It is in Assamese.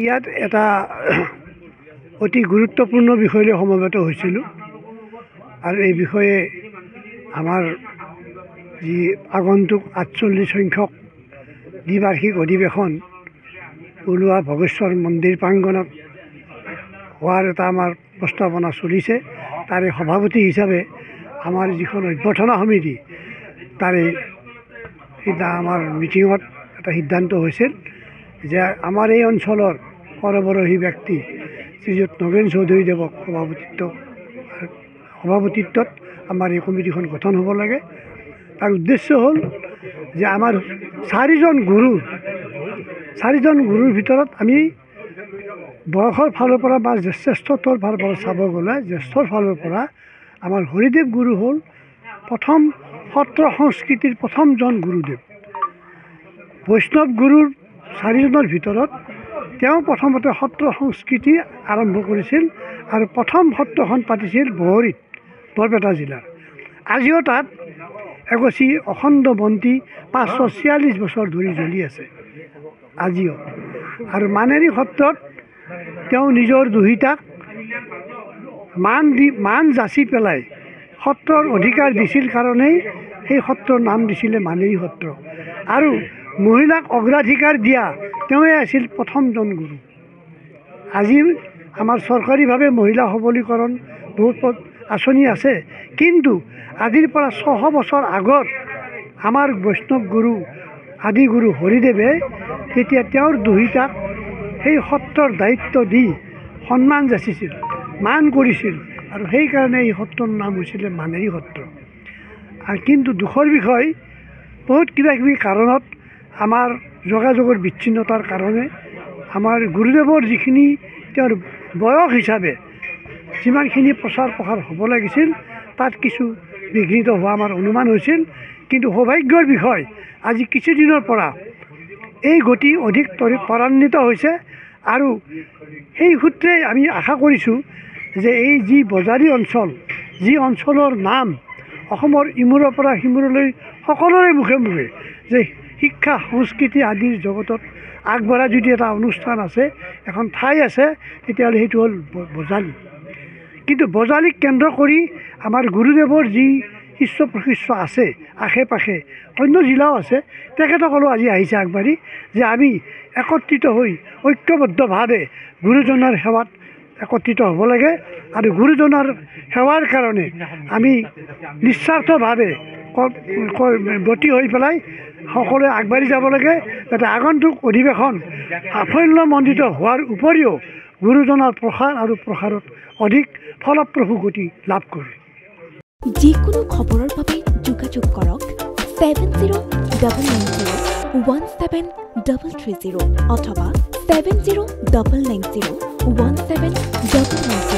ইয়াত এটা অতি গুৰুত্বপূৰ্ণ বিষয়লৈ সমবেত হৈছিলোঁ আৰু এই বিষয়ে আমাৰ যি আগন্তুক ৪৮ সংখ্যক দ্বিবাৰ্ষিক অধিৱেশন ওলোৱা ভোগেশ্বৰ মন্দিৰ প্ৰাংগণত হোৱাৰ এটা আমাৰ প্ৰস্তাৱনা চলিছে। তাৰে সভাপতি হিচাপে আমাৰ যিখন অভ্যৰ্থনা সমিতি তাৰে আমাৰ মিটিঙত এটা সিদ্ধান্ত হৈছিল যে আমাৰ এই অঞ্চলৰ সৰ্বৰহী ব্যক্তি শ্ৰীযুত নগেন চৌধুৰীদেৱক সভাপতিত্বত আমাৰ এই কমিটিখন গঠন হ'ব লাগে। তাৰ উদ্দেশ্য হ'ল যে আমাৰ চাৰিজন গুৰুৰ ভিতৰত আমি বয়সৰ ফালৰ পৰা বা জ্যেষ্ঠত্বৰ ফালৰ পৰা চাব গ'লে জ্যেষ্ঠৰ ফালৰ পৰা আমাৰ হৰিদেৱ গুৰু হ'ল প্ৰথম সত্ৰ সংস্কৃতিৰ প্ৰথমজন গুৰুদেৱ। বৈষ্ণৱ গুৰুৰ চাৰিজনৰ ভিতৰত তেওঁ প্ৰথমতে সত্ৰ সংস্কৃতি আৰম্ভ কৰিছিল আৰু প্ৰথম সত্ৰখন পাতিছিল বহৰীত, বৰপেটা জিলাৰ। আজিও তাত এগছি অখণ্ড বন্তি ৫৪৬ বছৰ ধৰি জ্বলি আছে আজিও। আৰু মানেৰী সত্ৰত তেওঁ নিজৰ দুহিতাক মান যাচি পেলাই সত্ৰৰ অধিকাৰ দিছিল কাৰণেই সেই সত্ৰৰ নাম দিছিলে মানেৰী সত্ৰ। আৰু মহিলাক অগ্ৰাধিকাৰ দিয়া তেওঁৱে আছিল প্ৰথমজন গুৰু। আজি আমাৰ চৰকাৰীভাৱে মহিলা সবলীকৰণ বহুত আঁচনি আছে, কিন্তু আজিৰ পৰা ৬০০ বছৰ আগত আমাৰ বৈষ্ণৱ গুৰু আদি গুৰু হৰিদেৱে তেতিয়া তেওঁৰ দুহিতাক সেই সত্ৰৰ দায়িত্ব দি সন্মান যাচিছিল, মান কৰিছিল, আৰু সেইকাৰণে এই সত্ৰৰ নাম হৈছিলে মানেৰী সত্ৰ। কিন্তু দুখৰ বিষয় বহুত কিবাকিবি কাৰণত আমাৰ যোগাযোগৰ বিচ্ছিন্নতাৰ কাৰণে আমাৰ গুৰুদেৱৰ যিখিনি তেওঁৰ বয়স হিচাপে যিমানখিনি প্ৰচাৰ প্ৰসাৰ হ'ব লাগিছিল তাত কিছু বিঘ্নিত হোৱা আমাৰ অনুমান হৈছিল। কিন্তু সৌভাগ্যৰ বিষয় আজি কিছুদিনৰ পৰা এই গতি অধিক ত্বৰান্বিত হৈছে আৰু সেই সূত্ৰে আমি আশা কৰিছোঁ যে এই যি বজাৰী অঞ্চল, যি অঞ্চলৰ নাম অসমৰ ইমূৰৰ পৰা সিমূৰলৈ সকলোৰে মুখে মুখে যে শিক্ষা সংস্কৃতি আদিৰ জগতত আগবঢ়া যদি এটা অনুষ্ঠান আছে, এখন ঠাই আছে, তেতিয়াহ'লে সেইটো হ'ল বজালী। কিন্তু বজালীক কেন্দ্ৰ কৰি আমাৰ গুৰুদেৱৰ যি শিষ্য প্ৰশিষ্য আছে আশে পাশে অন্য জিলাও আছে, তেখেতসকলো আজি আহিছে আগবাঢ়ি যে আমি একত্ৰিত হৈ ঐক্যবদ্ধভাৱে গুৰুজনাৰ সেৱাত একত্ৰিত হ'ব লাগে। আৰু গুৰুজনাৰ সেৱাৰ কাৰণে আমি নিস্বাৰ্থভাৱে ব্ৰতী হৈ পেলাই সকলোৱে আগবাঢ়ি যাব লাগে, যাতে আগন্তুক অধিৱেশন সাফল্যমণ্ডিত হোৱাৰ উপৰিও গুৰুজনাৰ প্ৰসাৰ আৰু প্ৰসাৰত অধিক ফলপ্ৰসূ গতি লাভ কৰে। যিকোনো খবৰৰ বাবে যোগাযোগ কৰক 7099017330 অথবা 7099017390